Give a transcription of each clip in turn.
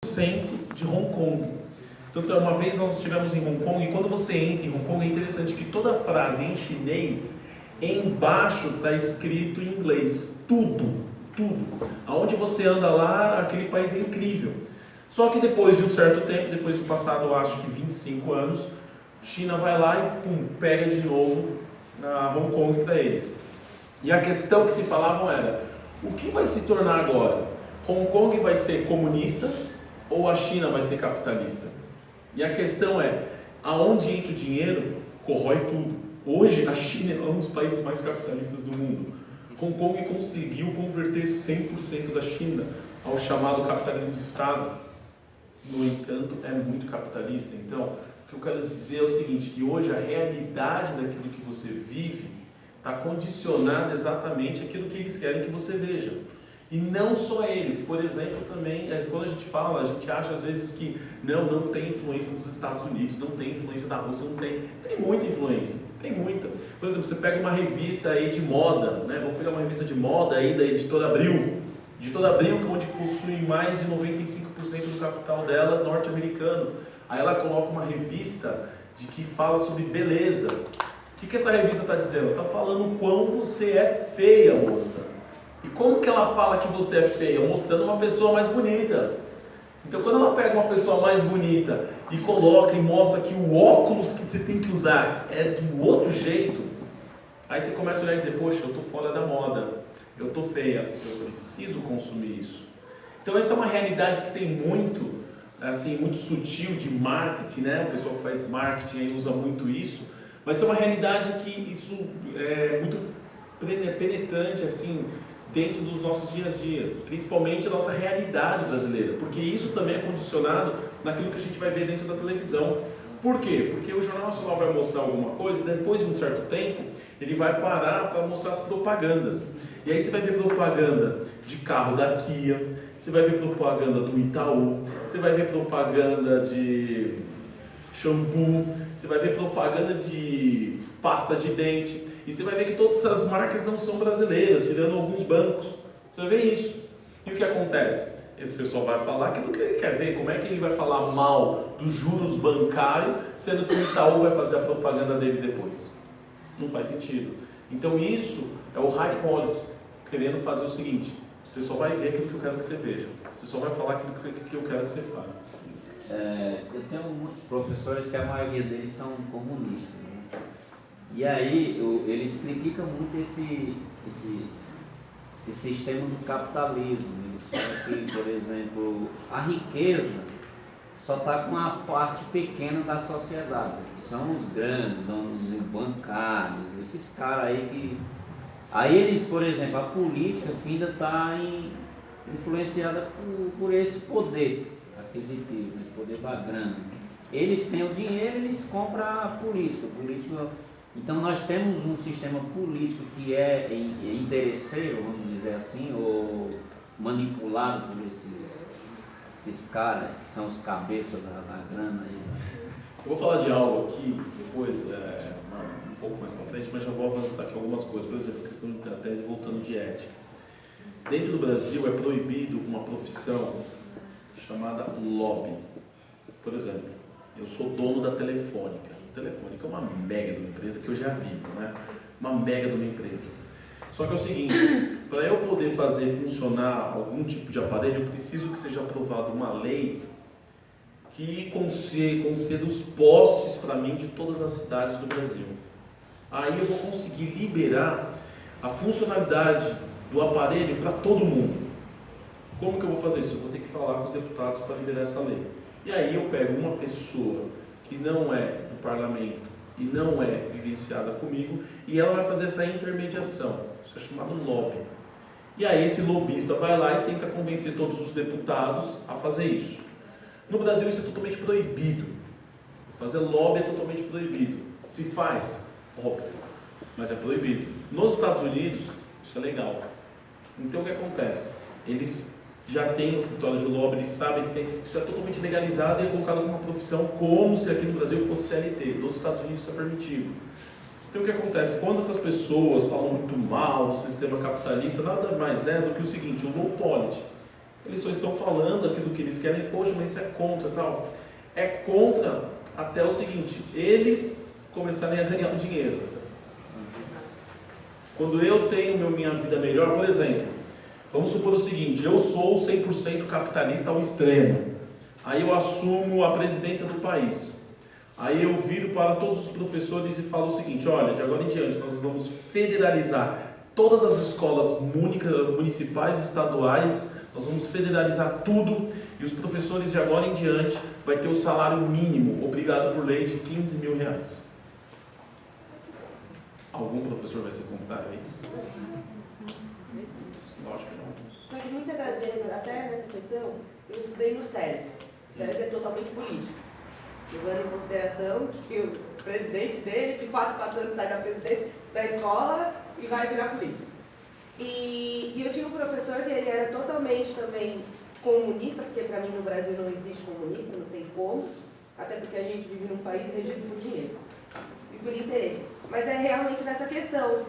centro de Hong Kong. Então, uma vez nós estivemos em Hong Kong, e quando você entra em Hong Kong, é interessante que toda frase em chinês, embaixo está escrito em inglês. Tudo. Aonde você anda lá, aquele país é incrível. Só que depois de um certo tempo, depois de passado, eu acho que 25 anos, China vai lá e pega de novo na Hong Kong para eles. E a questão que se falavam era, o que vai se tornar agora? Hong Kong vai ser comunista ou a China vai ser capitalista? E a questão é, aonde entra o dinheiro, corrói tudo. Hoje a China é um dos países mais capitalistas do mundo. Hong Kong conseguiu converter 100% da China ao chamado capitalismo de Estado. No entanto, é muito capitalista. Então, o que eu quero dizer é o seguinte, que hoje a realidade daquilo que você vive está condicionada exatamente àquilo que eles querem que você veja. E não só eles, por exemplo, também, quando a gente fala, a gente acha às vezes que não tem influência dos Estados Unidos, não tem influência da Rússia, não tem. Tem muita influência, tem muita. Por exemplo, você pega uma revista aí de moda, né? Vamos pegar uma revista de moda aí da Editora Abril, onde possui mais de 95% do capital dela norte-americano. Aí ela coloca uma revista que fala sobre beleza. O que essa revista está dizendo? Está falando o quão você é feia, moça. E como que ela fala que você é feia? Mostrando uma pessoa mais bonita. Então quando ela pega uma pessoa mais bonita e coloca e mostra que o óculos que você tem que usar é do outro jeito, aí você começa a olhar e dizer, poxa, eu estou fora da moda, eu estou feia, eu preciso consumir isso. Então essa é uma realidade que tem muito, assim, muito sutil de marketing, né? O pessoal que faz marketing aí usa muito isso, mas é uma realidade que isso é muito penetrante, assim, dentro dos nossos dias a dias, principalmente a nossa realidade brasileira, porque isso também é condicionado naquilo que a gente vai ver dentro da televisão. Por quê? Porque o Jornal Nacional vai mostrar alguma coisa e depois de um certo tempo ele vai parar para mostrar as propagandas. E aí você vai ver propaganda de carro da Kia, você vai ver propaganda do Itaú, você vai ver propaganda de shampoo, você vai ver propaganda de pasta de dente, e você vai ver que todas essas marcas não são brasileiras, tirando alguns bancos. Você vai ver isso. E o que acontece? Esse pessoal vai falar aquilo que ele quer ver. Como é que ele vai falar mal dos juros bancários, sendo que o Itaú vai fazer a propaganda dele depois? Não faz sentido. Então isso é o high policy, querendo fazer o seguinte, você só vai ver aquilo que eu quero que você veja. Você só vai falar aquilo que eu quero que você fale. Eu tenho muitos professores que a maioria deles são comunistas, né? E aí eles criticam muito esse sistema do capitalismo. Eles falam que, por exemplo, a riqueza só está com uma parte pequena da sociedade, que são os grandes, donos bancários, esses caras aí que... Aí eles, por exemplo, a política ainda está influenciada por esse poder aquisitivo, esse poder da grana. Eles têm o dinheiro, eles compram a política. Então nós temos um sistema político que é interesseiro, vamos dizer assim, ou manipulado por esses caras que são os cabeças da grana. Eu vou falar de algo aqui, depois, um pouco mais para frente, mas já vou avançar aqui algumas coisas. Por exemplo, a questão até de voltando de ética. Dentro do Brasil é proibido uma profissão chamada lobby. Por exemplo, eu sou dono da Telefônica. A Telefônica é uma mega de uma empresa que eu já vivo, né? Uma mega de uma empresa. Só que é o seguinte, para eu poder fazer funcionar algum tipo de aparelho, eu preciso que seja aprovada uma lei que conceda os postes para mim de todas as cidades do Brasil. Aí eu vou conseguir liberar a funcionalidade do aparelho para todo mundo. Como que eu vou fazer isso? Eu vou ter que falar com os deputados para liberar essa lei. E aí eu pego uma pessoa que não é do parlamento e não é vivenciada comigo e ela vai fazer essa intermediação. Isso é chamado lobby. E aí esse lobista vai lá e tenta convencer todos os deputados a fazer isso. No Brasil isso é totalmente proibido. Fazer lobby é totalmente proibido. Se faz, óbvio, mas é proibido. Nos Estados Unidos isso é legal. Então o que acontece? Eles já têm escritório de lobby, eles sabem que tem, isso é totalmente legalizado e é colocado como uma profissão, como se aqui no Brasil fosse CLT. Nos Estados Unidos isso é permitido. Então o que acontece? Quando essas pessoas falam muito mal do sistema capitalista, nada mais é do que o seguinte, o low poly. Eles só estão falando aquilo que eles querem, poxa, mas isso é contra tal. É contra até o seguinte, eles começarem a ganhar o dinheiro. Quando eu tenho minha vida melhor, por exemplo, vamos supor o seguinte, eu sou 100% capitalista ao extremo. Aí eu assumo a presidência do país. Aí eu viro para todos os professores e falo o seguinte, olha, de agora em diante nós vamos federalizar todas as escolas municipais, estaduais, nós vamos federalizar tudo e os professores de agora em diante vai ter o salário mínimo, obrigado por lei, de R$15 mil. Algum professor vai ser contrário a isso? Lógico que não. Só que muitas das vezes, até nessa questão, eu estudei no SESI. O SESI é totalmente político. Levando em consideração que o presidente dele, de 4 anos, sai da presidência da escola e vai virar político. E eu tinha um professor que ele era totalmente também comunista, porque para mim no Brasil não existe comunista, não tem como, até porque a gente vive num país regido por dinheiro e por interesse. Mas é realmente nessa questão,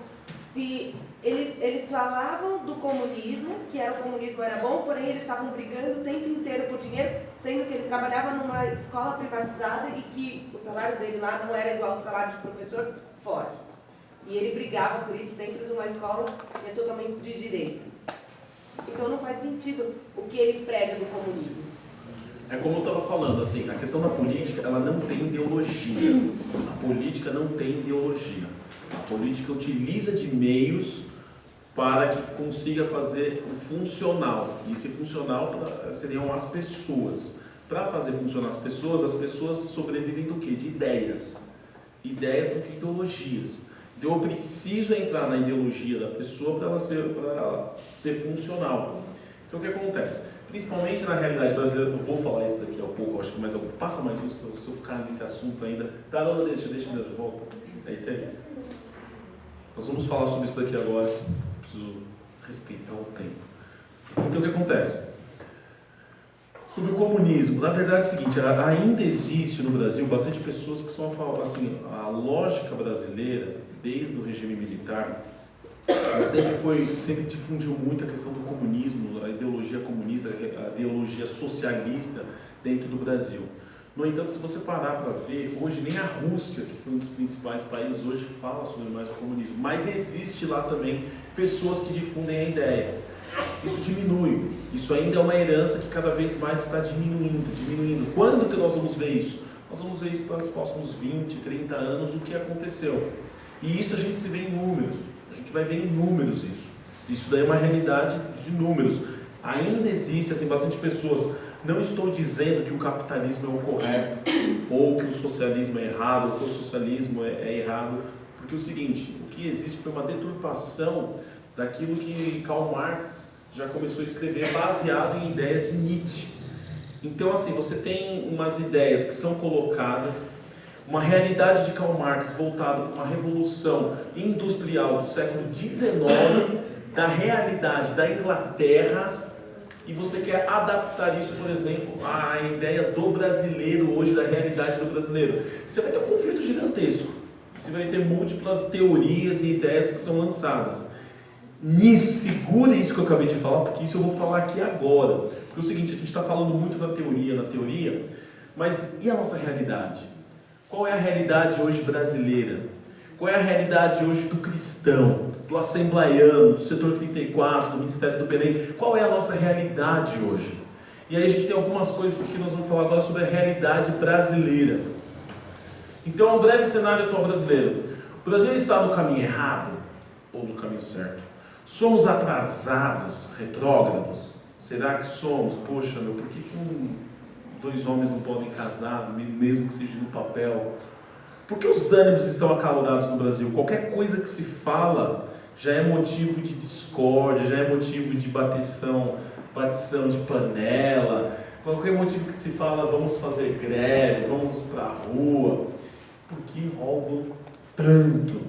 se eles falavam do comunismo, que o comunismo era bom, porém eles estavam brigando o tempo inteiro por dinheiro, sendo que ele trabalhava numa escola privatizada e que o salário dele lá não era igual ao salário de professor fora. E ele brigava por isso dentro de uma escola que é totalmente de direito. Então não faz sentido o que ele prega do comunismo. É como eu estava falando, assim, a questão da política, ela não tem ideologia. A política não tem ideologia. A política utiliza de meios para que consiga fazer o funcional. E esse funcional seriam as pessoas. Para fazer funcionar as pessoas sobrevivem do quê? De ideias. Ideias são ideologias. Então eu preciso entrar na ideologia da pessoa para ela ser funcional. Então o que acontece? Principalmente na realidade brasileira, eu vou falar isso daqui a pouco, acho que mais algum. Passa mais isso, se eu ficar nesse assunto ainda. Tá, não, deixa de volta. É isso aí. Nós vamos falar sobre isso daqui agora. Eu preciso respeitar o tempo. Então o que acontece? Sobre o comunismo, na verdade é o seguinte, ainda existe no Brasil bastante pessoas que são assim, a lógica brasileira, desde o regime militar, sempre difundiu muito a questão do comunismo, a ideologia comunista, a ideologia socialista dentro do Brasil. No entanto, se você parar para ver, hoje nem a Rússia, que foi um dos principais países, hoje fala sobre mais o comunismo. Mas existe lá também pessoas que difundem a ideia. Isso diminui. Isso ainda é uma herança que cada vez mais está diminuindo. Quando que nós vamos ver isso? Nós vamos ver isso para os próximos 20, 30 anos, o que aconteceu. E isso a gente se vê em números. A gente vai ver em números isso. Isso daí é uma realidade de números. Ainda existe assim, bastante pessoas. Não estou dizendo que o capitalismo é o correto, ou que o socialismo é errado, ou que o socialismo é errado. Porque é o seguinte, o que existe foi uma deturpação daquilo que Karl Marx já começou a escrever, baseado em ideias de Nietzsche. Então assim, você tem umas ideias que são colocadas, uma realidade de Karl Marx voltada para uma revolução industrial do século XIX, da realidade da Inglaterra, e você quer adaptar isso, por exemplo, à ideia do brasileiro hoje, da realidade do brasileiro. Você vai ter um conflito gigantesco, você vai ter múltiplas teorias e ideias que são lançadas. Nisso, segura isso que eu acabei de falar, porque isso eu vou falar aqui agora. Porque é o seguinte, a gente está falando muito na teoria, mas e a nossa realidade? Qual é a realidade hoje brasileira? Qual é a realidade hoje do cristão, do assembleiano, do setor 34, do Ministério do Belém? Qual é a nossa realidade hoje? E aí a gente tem algumas coisas que nós vamos falar agora sobre a realidade brasileira. Então, um breve cenário atual brasileiro. O Brasil está no caminho errado ou no caminho certo? Somos atrasados, retrógrados? Será que somos? Poxa, por que dois homens não podem casar, mesmo que seja no papel? Por que os ânimos estão acalorados no Brasil? Qualquer coisa que se fala já é motivo de discórdia, já é motivo de batição de panela. Qualquer motivo que se fala, vamos fazer greve, vamos para a rua. Por que roubam tanto?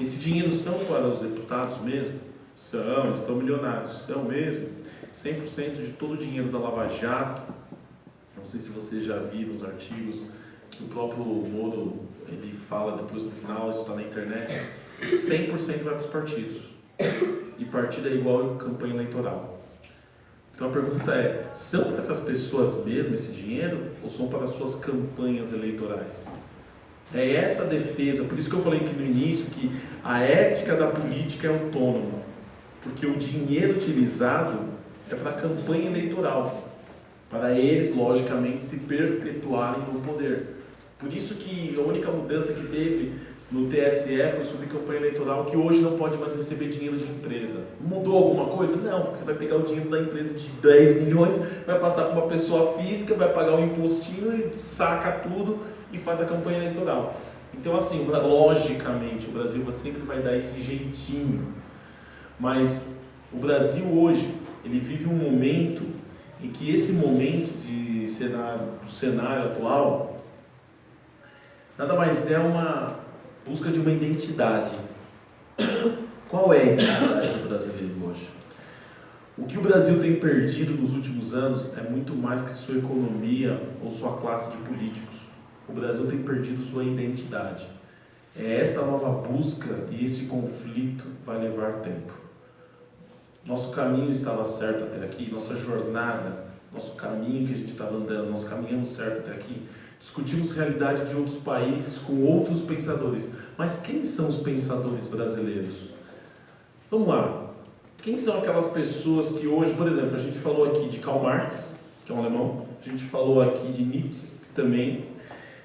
Esse dinheiro são para os deputados mesmo? São, eles estão milionários, são mesmo. 100% de todo o dinheiro da Lava Jato, não sei se vocês já viram os artigos que o próprio Moro ele fala depois no final, isso está na internet, 100% vai para os partidos. E partido é igual a campanha eleitoral. Então a pergunta é, são para essas pessoas mesmo esse dinheiro ou são para as suas campanhas eleitorais? É essa a defesa, por isso que eu falei aqui no início que a ética da política é autônoma, porque o dinheiro utilizado é para a campanha eleitoral, para eles, logicamente, se perpetuarem no poder. Por isso que a única mudança que teve no TSE foi sobre campanha eleitoral, que hoje não pode mais receber dinheiro de empresa. Mudou alguma coisa? Não, porque você vai pegar o dinheiro da empresa de 10 milhões, vai passar para uma pessoa física, vai pagar o impostinho e saca tudo e faz a campanha eleitoral. Então, assim, logicamente, o Brasil sempre vai dar esse jeitinho. Mas o Brasil hoje, ele vive um momento em que esse momento do cenário atual nada mais é uma busca de uma identidade. Qual é a identidade do brasileiro hoje? O que o Brasil tem perdido nos últimos anos é muito mais que sua economia ou sua classe de políticos. O Brasil tem perdido sua identidade. É esta nova busca e esse conflito vai levar tempo. Nosso caminho estava certo até aqui, nossa jornada, nosso caminho que a gente estava andando, nós caminhamos certo até aqui. Discutimos realidade de outros países com outros pensadores. Mas quem são os pensadores brasileiros? Vamos lá. Quem são aquelas pessoas que hoje, por exemplo, a gente falou aqui de Karl Marx, que é um alemão, a gente falou aqui de Nietzsche, que também,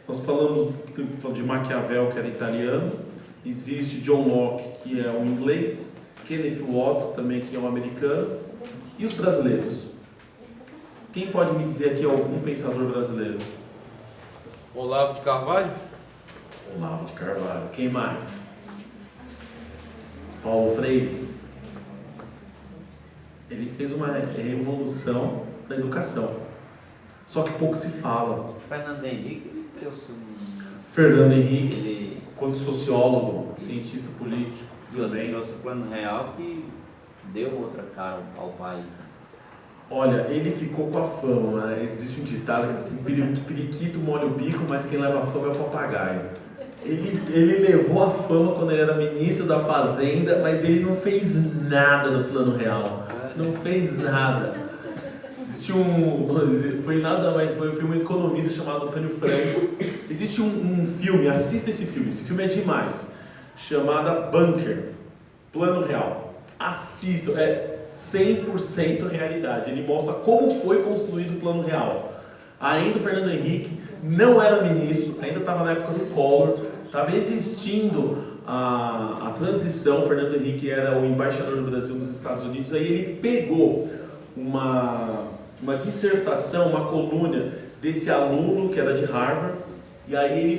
nós falamos de Maquiavel, que era italiano, existe John Locke, que é um inglês, Kenneth Watts também, que é um americano, e os brasileiros? Quem pode me dizer aqui algum pensador brasileiro? Olavo de Carvalho. Olavo de Carvalho. Quem mais? Paulo Freire. Ele fez uma revolução na educação. Só que pouco se fala. Fernando Henrique, ele trouxe Fernando Henrique, quando sociólogo, cientista político, também. trouxe o Plano Real que deu outra cara ao país. Olha, ele ficou com a fama, né? Existe um ditado que diz assim, periquito molha o bico, mas quem leva a fama é o papagaio. Ele levou a fama quando ele era ministro da Fazenda, mas ele não fez nada do Plano Real. Não fez nada. Existe foi um economista chamado Antônio Franco. Existe um filme, assista esse filme é demais, chamado Bunker, Plano Real. Assista, é 100% realidade. Ele mostra como foi construído o Plano Real. Ainda o Fernando Henrique não era ministro, ainda estava na época do Collor, estava existindo a transição. O Fernando Henrique era o embaixador do Brasil nos Estados Unidos. Aí ele pegou uma dissertação, uma coluna desse aluno que era de Harvard, e aí ele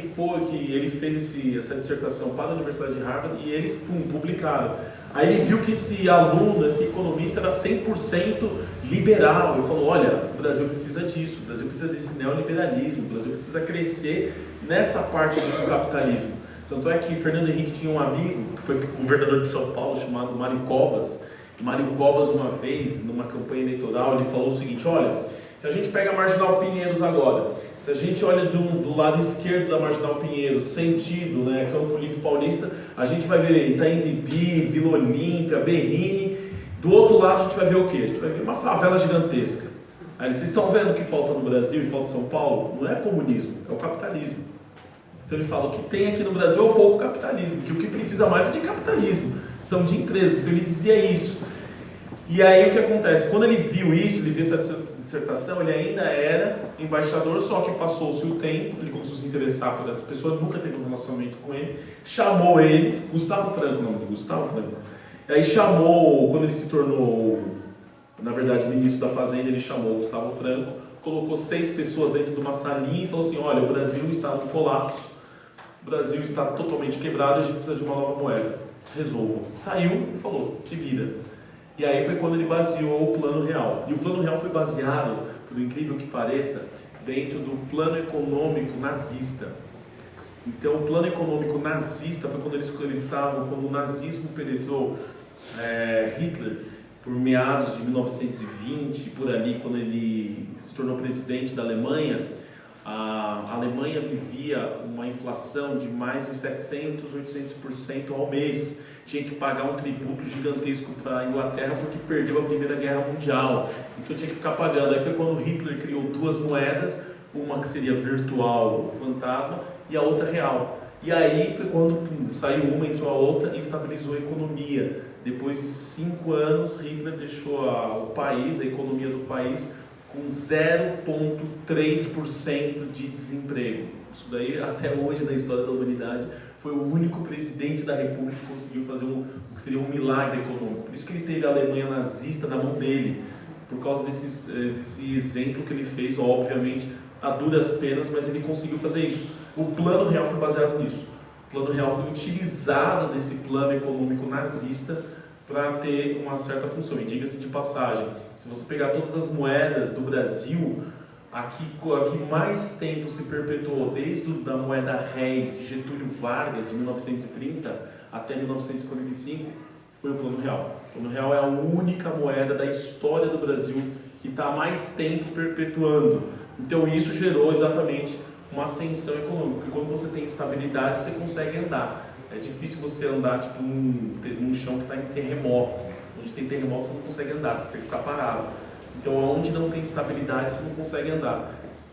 fez essa dissertação para a Universidade de Harvard e eles publicaram. Aí ele viu que esse aluno, esse economista era 100% liberal e falou, olha, o Brasil precisa disso, o Brasil precisa desse neoliberalismo, o Brasil precisa crescer nessa parte do capitalismo. Tanto é que Fernando Henrique tinha um amigo que foi governador de São Paulo chamado Mário Covas. E Mário Covas, uma vez, numa campanha eleitoral, ele falou o seguinte, olha, se a gente pega a Marginal Pinheiros agora, se a gente olha do lado esquerdo da Marginal Pinheiros, sentido, né, Campo Limpo Paulista, a gente vai ver Itaim Bibi, Vila Olímpia, Berrini. Do outro lado a gente vai ver o quê? A gente vai ver uma favela gigantesca. Aí vocês estão vendo o que falta no Brasil e falta em São Paulo? Não é comunismo, é o capitalismo. Então ele fala, o que tem aqui no Brasil é o pouco capitalismo, que o que precisa mais é de capitalismo, são de empresas. Então ele dizia isso. E aí o que acontece? Quando ele viu isso, ele viu essa dissertação, ele ainda era embaixador, só que passou-se o tempo, ele começou a se interessar por essa pessoa, nunca teve um relacionamento com ele, chamou ele, Gustavo Franco, o nome dele, Gustavo Franco. E aí chamou, quando ele se tornou, na verdade, ministro da Fazenda, ele chamou o Gustavo Franco, colocou 6 pessoas dentro de uma salinha e falou assim, olha, o Brasil está no colapso, o Brasil está totalmente quebrado, a gente precisa de uma nova moeda, resolvam. Saiu e falou, se vira. E aí foi quando ele baseou o Plano Real. E o Plano Real foi baseado, por incrível que pareça, dentro do plano econômico nazista. Então o plano econômico nazista foi quando quando o nazismo penetrou Hitler, por meados de 1920, por ali, quando ele se tornou presidente da Alemanha. A Alemanha vivia uma inflação de mais de 700%, 800% ao mês. Tinha que pagar um tributo gigantesco para a Inglaterra porque perdeu a Primeira Guerra Mundial. Então tinha que ficar pagando. Aí foi quando Hitler criou duas moedas, uma que seria virtual, o fantasma, e a outra real. E aí foi quando saiu uma, entrou a outra e estabilizou a economia. Depois de 5 anos, Hitler deixou o país, a economia do país, com 0,3% de desemprego. Isso daí, até hoje, na história da humanidade, foi o único presidente da República que conseguiu fazer o que seria um milagre econômico. Por isso que ele teve a Alemanha nazista na mão dele, por causa desse exemplo que ele fez, obviamente, a duras penas, mas ele conseguiu fazer isso. O Plano Real foi baseado nisso. O Plano Real foi utilizado desse plano econômico nazista para ter uma certa função. E diga-se de passagem, se você pegar todas as moedas do Brasil, a que mais tempo se perpetuou, desde a moeda réis de Getúlio Vargas, de 1930 até 1945, foi o Plano Real. O Plano Real é a única moeda da história do Brasil que está há mais tempo perpetuando. Então isso gerou exatamente uma ascensão econômica, porque quando você tem estabilidade, você consegue andar. É difícil você andar tipo num chão que está em terremoto. Onde tem terremoto você não consegue andar, você consegue ficar parado. Então onde não tem estabilidade você não consegue andar.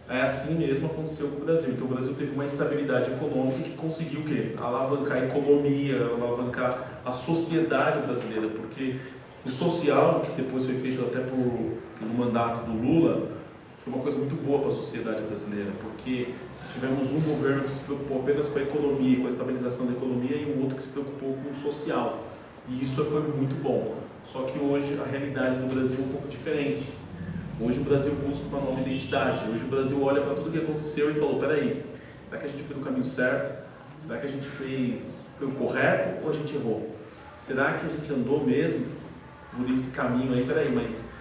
É assim mesmo aconteceu com o Brasil. Então o Brasil teve uma estabilidade econômica que conseguiu o quê? Alavancar a economia, alavancar a sociedade brasileira, porque o social, que depois foi feito até no mandato do Lula, foi uma coisa muito boa para a sociedade brasileira, porque tivemos um governo que se preocupou apenas com a economia, com a estabilização da economia, e um outro que se preocupou com o social. E isso foi muito bom. Só que hoje a realidade do Brasil é um pouco diferente. Hoje o Brasil busca uma nova identidade. Hoje o Brasil olha para tudo que aconteceu e falou: peraí, será que a gente foi no caminho certo? Será que a gente foi o correto ou a gente errou? Será que a gente andou mesmo por esse caminho aí? Peraí, mas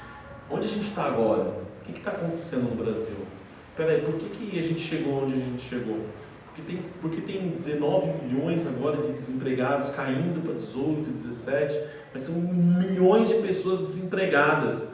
onde a gente está agora? O que está acontecendo no Brasil? Peraí, por que a gente chegou onde a gente chegou? Porque tem 19 milhões agora de desempregados, caindo para 18, 17, mas são milhões de pessoas desempregadas.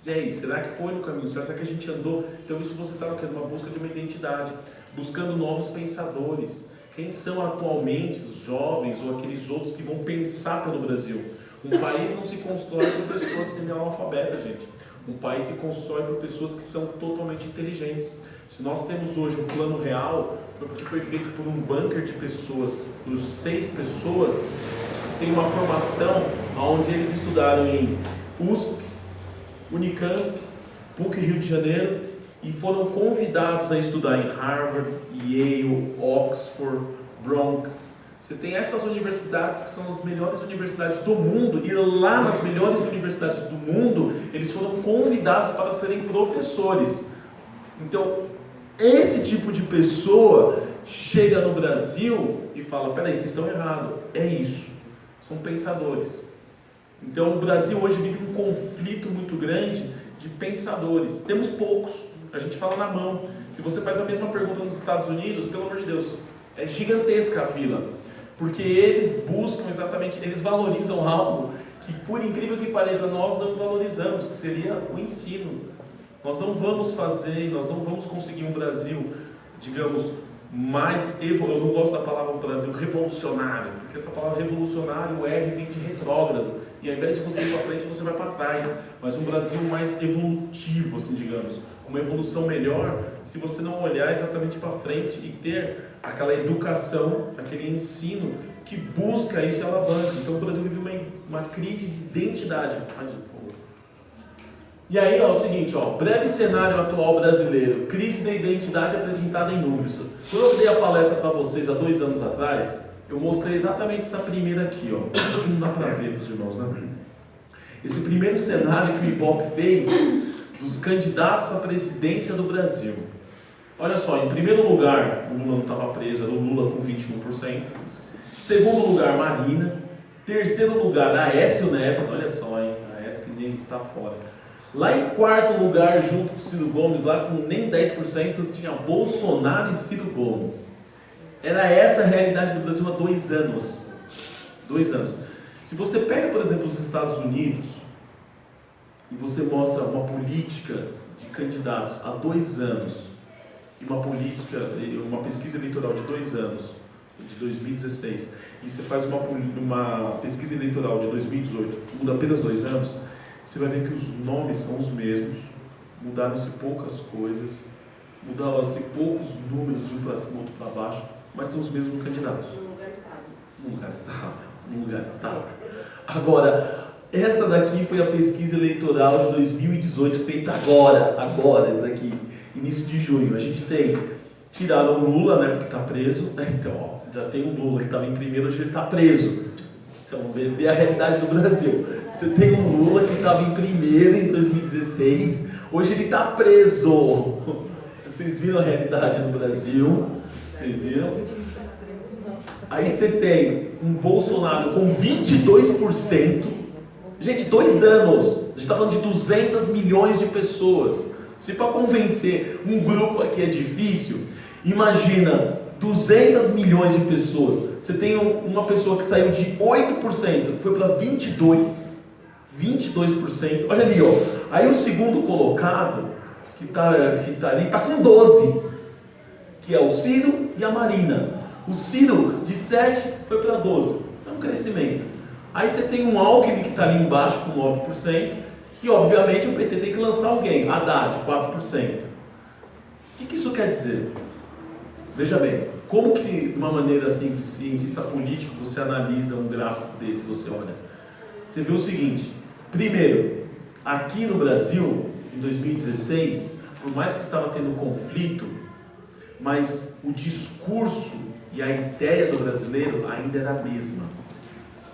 E aí, será que foi no caminho certo? Será que a gente andou? Então isso você está numa busca de uma identidade, buscando novos pensadores. Quem são atualmente os jovens ou aqueles outros que vão pensar pelo Brasil? Um país não se constrói por pessoas semi-analfabetas, gente. Um país se constrói por pessoas que são totalmente inteligentes. Se nós temos hoje um plano real, foi porque foi feito por um bunker de pessoas, por 6 pessoas, que tem uma formação onde eles estudaram em USP, Unicamp, PUC Rio de Janeiro, e foram convidados a estudar em Harvard, Yale, Oxford, Bronx. Você tem essas universidades que são as melhores universidades do mundo, e lá nas melhores universidades do mundo, eles foram convidados para serem professores. Então, esse tipo de pessoa chega no Brasil e fala: peraí, vocês estão errados, é isso. São pensadores. Então, o Brasil hoje vive um conflito muito grande de pensadores. Temos poucos, a gente fala na mão. Se você faz a mesma pergunta nos Estados Unidos, pelo amor de Deus, é gigantesca a fila. Porque eles buscam exatamente, eles valorizam algo que, por incrível que pareça, nós não valorizamos, que seria o ensino. Nós não vamos conseguir um Brasil, digamos, mais, eu não gosto da palavra Brasil, revolucionário, porque essa palavra revolucionário, o R vem de retrógrado, e ao invés de você ir para frente, você vai para trás, mas um Brasil mais evolutivo, assim, digamos, com uma evolução melhor, se você não olhar exatamente para frente e ter aquela educação, aquele ensino que busca isso e alavanca. Então o Brasil vive uma crise de identidade. Mais um, por favor. E aí, ó, é o seguinte, ó, breve cenário atual brasileiro, crise da identidade apresentada em números. Quando eu dei a palestra para vocês há 2 anos atrás, eu mostrei exatamente essa primeira aqui, ó. Acho que não dá para ver para os irmãos, né? Esse primeiro cenário que o Ibope fez dos candidatos à presidência do Brasil. Olha só, em primeiro lugar, o Lula não estava preso, era o Lula com 21%. Segundo lugar, Marina. Terceiro lugar, Aécio Neves, olha só, hein? Aécio que nem está fora. Lá em quarto lugar, junto com o Ciro Gomes, lá com nem 10%, tinha Bolsonaro e Ciro Gomes. Era essa a realidade do Brasil há 2 anos. 2 anos. Se você pega, por exemplo, os Estados Unidos, e você mostra uma política de candidatos há 2 anos, uma pesquisa eleitoral de 2 anos, de 2016, e você faz uma pesquisa eleitoral de 2018, muda apenas 2 anos, você vai ver que os nomes são os mesmos, mudaram-se poucas coisas, mudaram-se poucos números de um para cima, outro para baixo, mas são os mesmos candidatos. Num lugar estável. Agora, essa daqui foi a pesquisa eleitoral de 2018, feita agora, essa daqui, início de junho. A gente tiraram o Lula, né, porque está preso. Então, ó, você já tem o Lula que estava em primeiro, hoje ele está preso. Então, vê a realidade do Brasil. Você tem o Lula que estava em primeiro em 2016, hoje ele está preso. Vocês viram a realidade no Brasil? Vocês viram? Aí você tem um Bolsonaro com 22%. Gente, 2 anos. A gente está falando de 200 milhões de pessoas. Se para convencer um grupo aqui é difícil, imagina 200 milhões de pessoas. Você tem uma pessoa que saiu de 8%, foi para 22%. Olha ali, ó. Aí o segundo colocado, que tá ali, está com 12%, que é o Ciro e a Marina. O Ciro de 7 foi para 12%. Então, um crescimento. Aí você tem um Alckmin que está ali embaixo com 9%. E, obviamente, o PT tem que lançar alguém. Haddad, 4%. O que isso quer dizer? Veja bem, como que, de uma maneira assim, de cientista político, você analisa um gráfico desse, você olha? Você vê o seguinte. Primeiro, aqui no Brasil, em 2016, por mais que estava tendo conflito, mas o discurso e a ideia do brasileiro ainda era a mesma.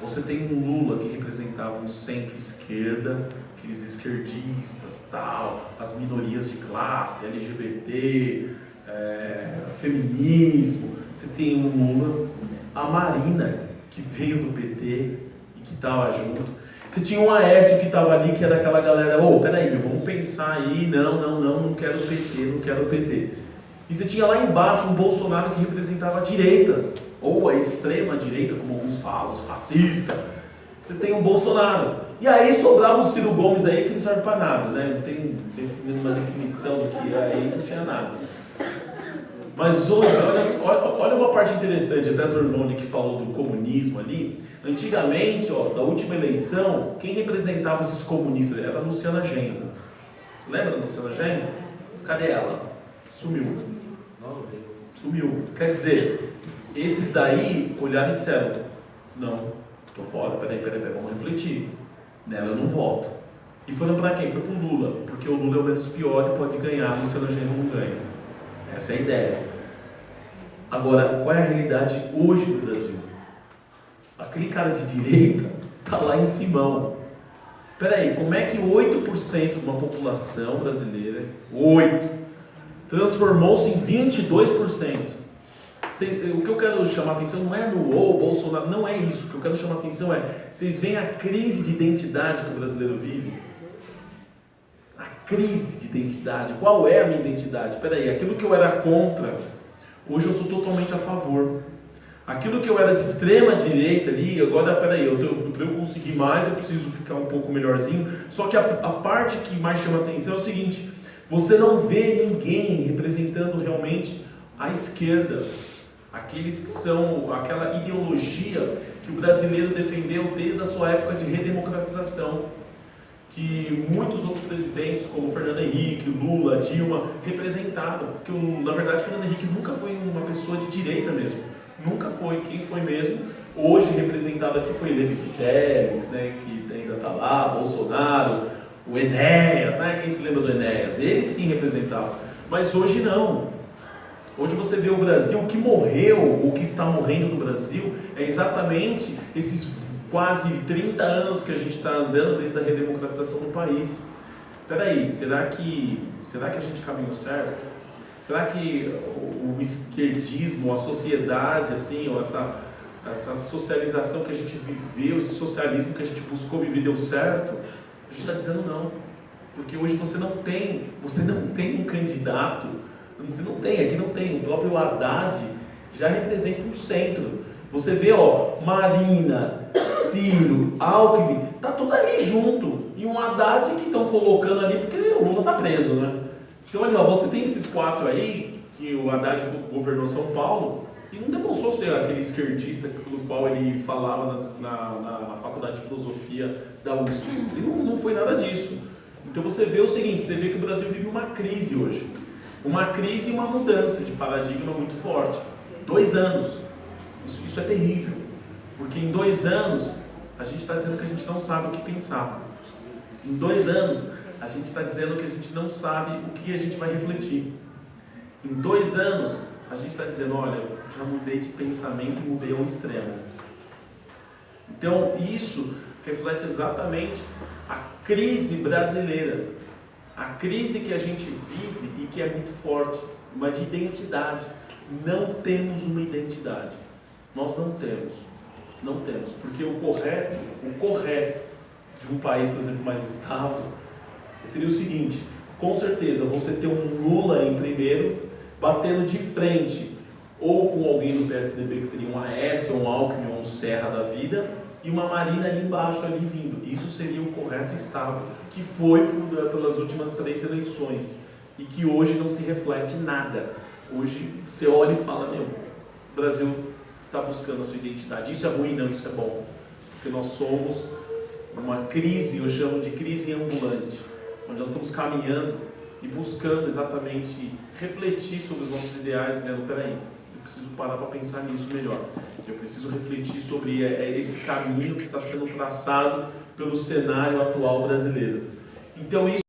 Você tem um Lula que representava um centro-esquerda, aqueles esquerdistas, tal, as minorias de classe, LGBT, feminismo. Você tem um Lula, a Marina, que veio do PT e que estava junto. Você tinha um Aécio que estava ali, que era aquela galera, peraí, vamos pensar aí, não quero o PT. E você tinha lá embaixo um Bolsonaro que representava a direita, ou a extrema direita, como alguns falam, fascista. Você tem um Bolsonaro. E aí sobrava o Ciro Gomes aí, que não serve para nada, né? Não tem uma definição do que é aí, não tinha nada. Mas hoje, olha uma parte interessante, até do Orlando que falou do comunismo ali. Antigamente, da última eleição, quem representava esses comunistas era a Luciana Genro. Você lembra da Luciana Genro? Cadê ela? Sumiu. Quer dizer, esses daí olharam e disseram, não, tô fora, peraí, vamos refletir. Nela eu não voto. E foram para quem? Foi pro Lula, porque o Lula é o menos pior e pode ganhar, a Luciana Genro não ganha. Essa é a ideia. Agora, qual é a realidade hoje no Brasil? Aquele cara de direita tá lá em Simão. Peraí, como é que 8% de uma população brasileira, 8%, transformou-se em 22%? O que eu quero chamar a atenção não é no Bolsonaro, não é isso. O que eu quero chamar a atenção é, vocês veem a crise de identidade que o brasileiro vive? A crise de identidade. Qual é a minha identidade? Peraí, aquilo que eu era contra, hoje eu sou totalmente a favor. Aquilo que eu era de extrema direita ali, agora, para eu conseguir mais, eu preciso ficar um pouco melhorzinho. Só que a parte que mais chama atenção é o seguinte, você não vê ninguém representando realmente a esquerda. Aqueles que são aquela ideologia que o brasileiro defendeu desde a sua época de redemocratização. Que muitos outros presidentes, como Fernando Henrique, Lula, Dilma, representaram. Porque, na verdade, Fernando Henrique nunca foi uma pessoa de direita mesmo. Nunca foi. Quem foi mesmo, hoje representado aqui foi Levi Fidelix, né, que ainda está lá, Bolsonaro, o Enéas, né, quem se lembra do Enéas? Ele sim representava. Mas hoje não. Hoje você vê o Brasil, o que morreu, o que está morrendo no Brasil, é exatamente esses quase 30 anos que a gente está andando desde a redemocratização do país. Peraí, será que a gente caminhou certo? Será que o esquerdismo, a sociedade, assim, ou essa socialização que a gente viveu, esse socialismo que a gente buscou viver deu certo? A gente está dizendo não. Porque hoje você não tem um candidato, aqui não tem, o próprio Haddad já representa um centro. Você vê, Marina, Ciro, Alckmin, tá tudo ali junto. E um Haddad que estão colocando ali porque o Lula tá preso, né? Então, ali, ó, você tem esses 4 aí, que o Haddad governou São Paulo, e não demonstrou ser aquele esquerdista pelo qual ele falava na Faculdade de Filosofia da USP. Ele não foi nada disso. Então você vê o seguinte, você vê que o Brasil vive uma crise hoje. Uma crise e uma mudança de paradigma muito forte. 2 anos. Isso é terrível. Porque em 2 anos, a gente está dizendo que a gente não sabe o que pensar. Em 2 anos, a gente está dizendo que a gente não sabe o que a gente vai refletir. Em 2 anos, a gente está dizendo, olha, já mudei de pensamento e mudei ao extremo. Então, isso reflete exatamente a crise brasileira. A crise que a gente vive e que é muito forte, uma de identidade. Não temos uma identidade. Nós não temos. Não temos. Porque o correto de um país, por exemplo, mais estável, seria o seguinte: com certeza você ter um Lula em primeiro, batendo de frente ou com alguém do PSDB que seria um Aécio, um Alckmin ou um Serra da vida, e uma Marina ali embaixo, ali vindo. Isso seria o correto e estável, que foi pelas últimas 3 eleições e que hoje não se reflete nada. Hoje você olha e fala, meu, o Brasil está buscando a sua identidade. Isso é ruim? Não, isso é bom, porque nós somos uma crise, eu chamo de crise ambulante, onde nós estamos caminhando e buscando exatamente refletir sobre os nossos ideais, dizendo, peraí, eu preciso parar para pensar nisso melhor. Eu preciso refletir sobre esse caminho que está sendo traçado pelo cenário atual brasileiro. Então isso